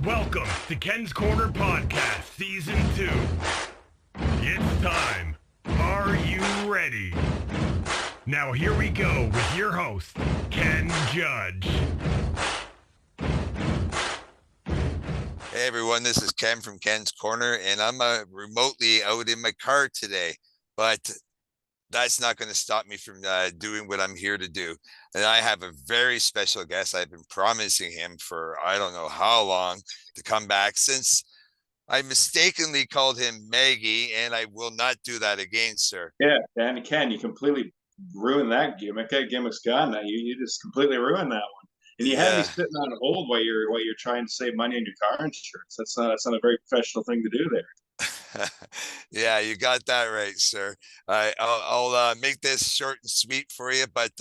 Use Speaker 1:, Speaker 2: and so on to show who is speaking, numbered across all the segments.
Speaker 1: Welcome to Ken's Corner Podcast, Season 2. It's time. Are you ready? Now here we go with your host, Ken Judge.
Speaker 2: Hey everyone, this is Ken from Ken's Corner, and I'm remotely out in my car today, but that's not going to stop me from doing what I'm here to do. And I have a very special guest. I've been promising him for I don't know how long to come back, since I mistakenly called him Maggie, and I will not do that again, sir.
Speaker 3: Yeah, and Ken, you completely ruined that gimmick. That gimmick's gone now. You just completely ruined that one. And you had me
Speaker 2: Yeah.
Speaker 3: sitting on hold while you're trying to save money on your car insurance. That's not a very professional thing to do there.
Speaker 2: Yeah, you got that right, sir. I'll make this short and sweet for you, but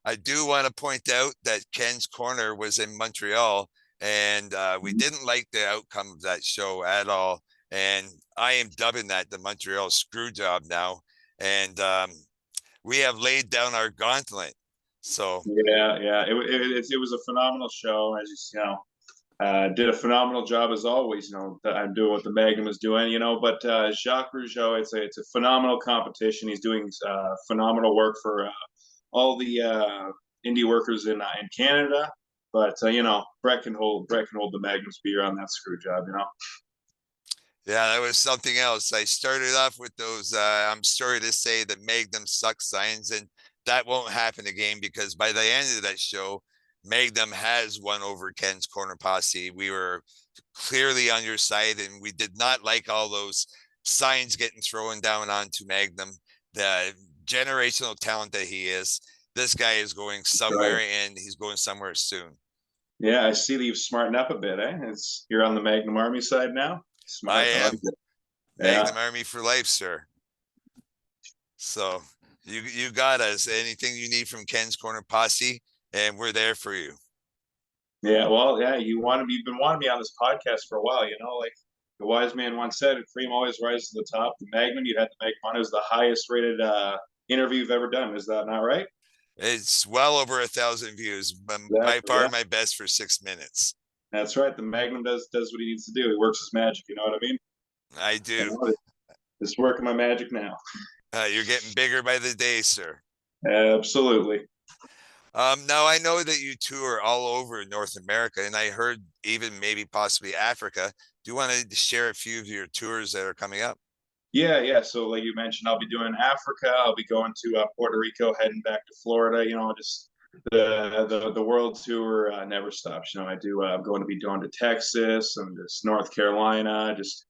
Speaker 2: I do want to point out that Ken's Corner was in Montreal, and we didn't like the outcome of that show at all. And I am dubbing that the Montreal screw job now. And we have laid down our gauntlet. So
Speaker 3: Yeah. It was a phenomenal show, as you know. Did a phenomenal job as always. I'm doing what the Magnum is doing. But Jacques Rougeau, it's a phenomenal competition. He's doing phenomenal work for all the indie workers in Canada. But Brett can hold the Magnum's beer on that screw job.
Speaker 2: yeah, that was something else. I started off with those, I'm sorry to say, the Magnum sucks signs, and that won't happen again, because by the end of that show, Magnum has won over Ken's Corner Posse. We were clearly on your side, and we did not like all those signs getting thrown down onto Magnum. The generational talent that he is, this guy is going somewhere,
Speaker 3: Right.
Speaker 2: and he's going somewhere soon.
Speaker 3: Yeah, I see that you've smartened up a bit, eh? You're on the Magnum Army side now.
Speaker 2: I
Speaker 3: Smart. I like
Speaker 2: am.
Speaker 3: it. Yeah.
Speaker 2: Magnum Army for life, sir. So you got us. Anything you need from Ken's Corner Posse, and we're there for you.
Speaker 3: Yeah, well, yeah, you've been wanting me on this podcast for a while, like the wise man once said, cream always rises to the top. The Magnum, you had to make one. It was the highest rated interview you've ever done. Is that not right?
Speaker 2: It's well over 1,000 views, but by
Speaker 3: Exactly.
Speaker 2: far
Speaker 3: Yeah,
Speaker 2: my best for 6 minutes.
Speaker 3: that's right. The Magnum does what he needs to do. He works his magic. You know what I mean?
Speaker 2: I do.
Speaker 3: Just working my magic now.
Speaker 2: You're getting bigger by the day, sir.
Speaker 3: Absolutely.
Speaker 2: Now I know that you tour all over North America, and I heard even maybe possibly Africa. Do you want to share a few of your tours that are coming up?
Speaker 3: Yeah. So, like you mentioned, I'll be doing Africa. I'll be going to Puerto Rico, heading back to Florida. Just the world tour never stops. I do. I'm going to be going to Texas and just North Carolina, just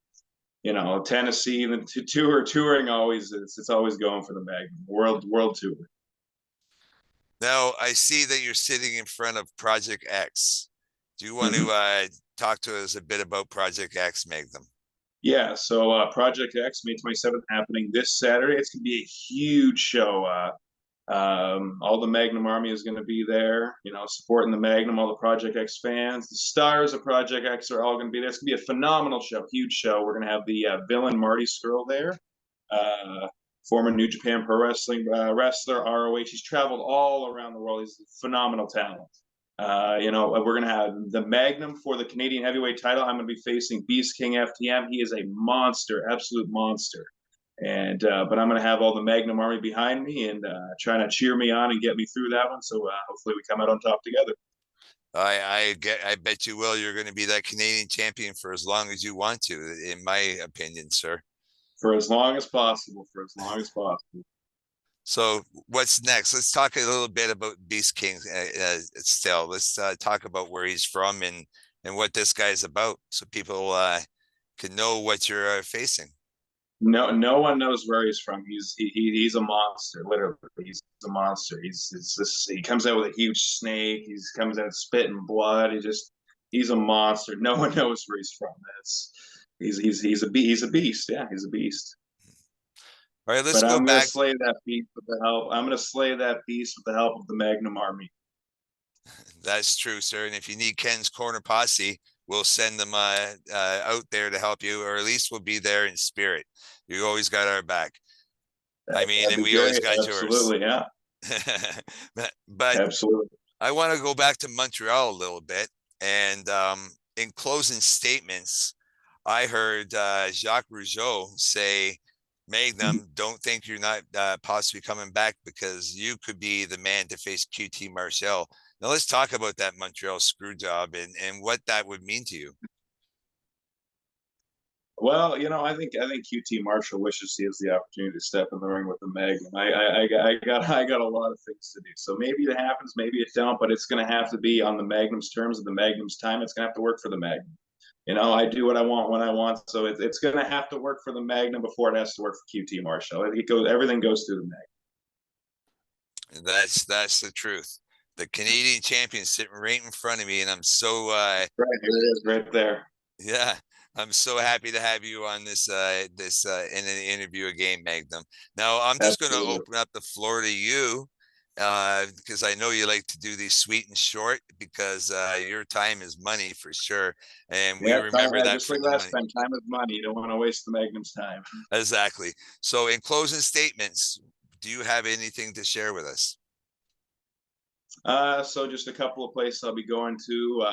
Speaker 3: Tennessee. And the touring always it's always going for the Magnum world tour.
Speaker 2: Now I see that you're sitting in front of Project X. Do you want
Speaker 3: Mm-hmm.
Speaker 2: to talk to us a bit about Project X, Magnum?
Speaker 3: Yeah, so Project X, May 27th, happening this Saturday. It's going to be a huge show. All the Magnum Army is going to be there, supporting the Magnum, all the Project X fans. The stars of Project X are all going to be there. It's going to be a phenomenal show, huge show. We're going to have the villain Marty Skrull there, former New Japan Pro Wrestling wrestler, ROH. He's traveled all around the world. He's a phenomenal talent. We're going to have the Magnum for the Canadian heavyweight title. I'm going to be facing Beast King FTM. He is a monster, absolute monster. And but I'm going to have all the Magnum Army behind me and trying to cheer me on and get me through that one. So hopefully we come out on top together.
Speaker 2: I bet you will. You're going to be that Canadian champion for as long as you want to, in my opinion, sir.
Speaker 3: For as long as possible. For as long as possible.
Speaker 2: So what's next? Let's talk a little bit about Beast King still. Let's talk about where he's from and what this guy's about, so people can know what you're facing.
Speaker 3: No one knows where he's from. He's a monster. Literally, he's a monster. He comes out with a huge snake. He comes out spitting blood. He's a monster. No one knows where he's from. He's a beast. Yeah, he's a beast.
Speaker 2: All right, let's
Speaker 3: But
Speaker 2: go
Speaker 3: I'm going
Speaker 2: back.
Speaker 3: to slay that beast with the help. I'm going to slay that beast with the help of the Magnum Army.
Speaker 2: That's true, sir. And if you need Ken's Corner Posse, we'll send them out there to help you, or at least we'll be there in spirit. You always got our back. I mean, and we always got yours.
Speaker 3: Absolutely, yeah.
Speaker 2: But
Speaker 3: Absolutely.
Speaker 2: I want to go back to Montreal a little bit. And in closing statements, I heard Jacques Rougeau say, Magnum, don't think you're not possibly coming back because you could be the man to face QT Marshall. Now let's talk about that Montreal screw job and what that would mean to you.
Speaker 3: Well, I think QT Marshall wishes he has the opportunity to step in the ring with the Magnum. I got a lot of things to do. So maybe it happens, maybe it don't, but it's going to have to be on the Magnum's terms and the Magnum's time. It's going to have to work for the Magnum. I do what I want when I want, so it's going to have to work for the Magnum before it has to work for QT Marshall. Everything goes through the
Speaker 2: Magnum. That's the truth. The Canadian champion sitting right in front of me, and I'm so
Speaker 3: right here it is, right there.
Speaker 2: Yeah, I'm so happy to have you on this in an interview again, Magnum. Now I'm just going to open up the floor to you because I know you like to do these sweet and short because your time is money for sure, and we remember that
Speaker 3: just like last time. Time is money. You don't want to waste the Magnum's time.
Speaker 2: Exactly. So, in closing statements, do you have anything to share with us?
Speaker 3: So just a couple of places I'll be going to.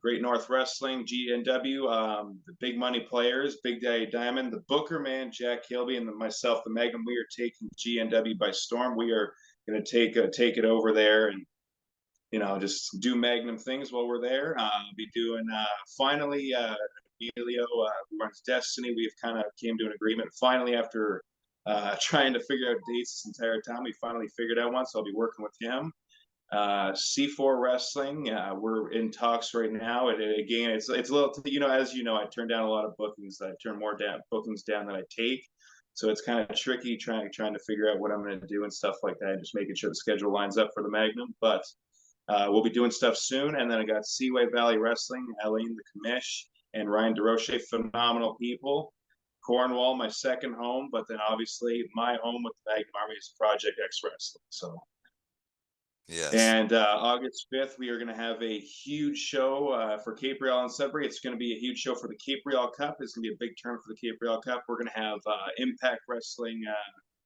Speaker 3: Great North Wrestling, GNW, the big money players, Big Daddy Diamond, the Booker man, Jack Kilby, and myself, the Magnum. We are taking GNW by storm. We are going to take it over there and just do Magnum things while we're there. I'll be doing finally Emilio who runs Destiny. We've kind of came to an agreement finally after trying to figure out dates this entire time. We finally figured out one, so I'll be working with him. C4 Wrestling, we're in talks right now. Again, it's a little, as you know, I turn down a lot of bookings. I turn more bookings down than I take. So it's kind of tricky trying to figure out what I'm going to do and stuff like that, and just making sure the schedule lines up for the Magnum. But we'll be doing stuff soon. And then I got Seaway Valley Wrestling, Elaine the Commish, and Ryan DeRoche, phenomenal people. Cornwall, my second home, but then obviously my home with the Magnum Army is Project X Wrestling. So,
Speaker 2: yes.
Speaker 3: And August 5th, we are going to have a huge show for Cape Real and Sudbury. It's going to be a huge show for the Cape Real Cup. It's going to be a big turn for the Cape Real Cup. We're going to have Impact Wrestling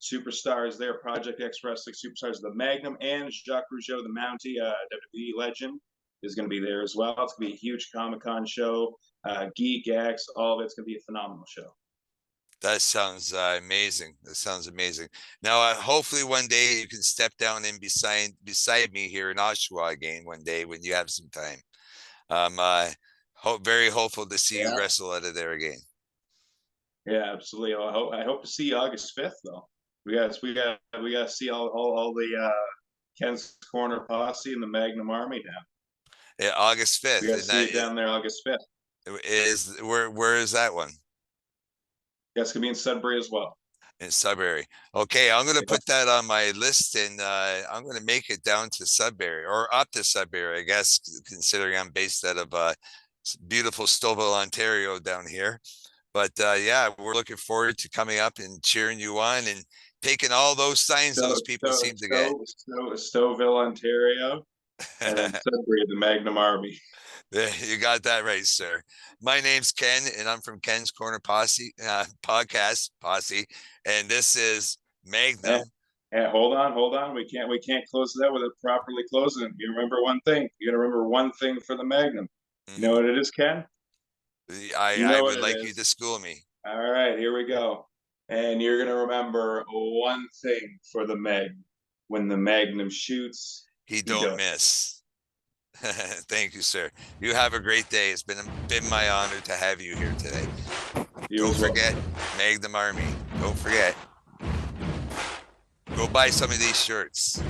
Speaker 3: superstars there, Project X Wrestling superstars, the Magnum, and Jacques Rougeau, the Mountie, WWE legend, is going to be there as well. It's going to be a huge Comic-Con show. Geek, X, all of it's going to be a phenomenal show.
Speaker 2: That sounds amazing. That sounds amazing. Now, hopefully one day you can step down and beside me here in Oshawa again one day when you have some time. Very hopeful to see you wrestle out of there again.
Speaker 3: Yeah, absolutely. I hope to see you August 5th though. We got to see all the Ken's Corner posse and the Magnum Army now.
Speaker 2: Yeah, August 5th.
Speaker 3: We got to see it down there August 5th.
Speaker 2: Where is that one?
Speaker 3: That's going to be in Sudbury as well.
Speaker 2: In Sudbury. Okay, I'm going to put that on my list, and I'm going to make it down to Sudbury, or up to Sudbury, I guess, considering I'm based out of beautiful Stouffville, Ontario down here. But yeah, we're looking forward to coming up and cheering you on and taking all those signs those people seem to get.
Speaker 3: Stouffville, Ontario, and then Sudbury, the Magnum Army.
Speaker 2: You got that right, sir. My name's Ken, and I'm from Ken's Corner podcast posse, and this is Magnum.
Speaker 3: And hold on. We can't close it out without properly closing. You remember one thing. You got to remember one thing for the Magnum. You know what it is, Ken?
Speaker 2: I would like you to school me.
Speaker 3: All right, here we go. And you're gonna remember one thing for the Magnum. When the Magnum shoots,
Speaker 2: he don't miss. Thank you, sir. You have a great day. It's been my honor to have you here today. Don't forget, Magnum Army. Don't forget. Go buy some of these shirts.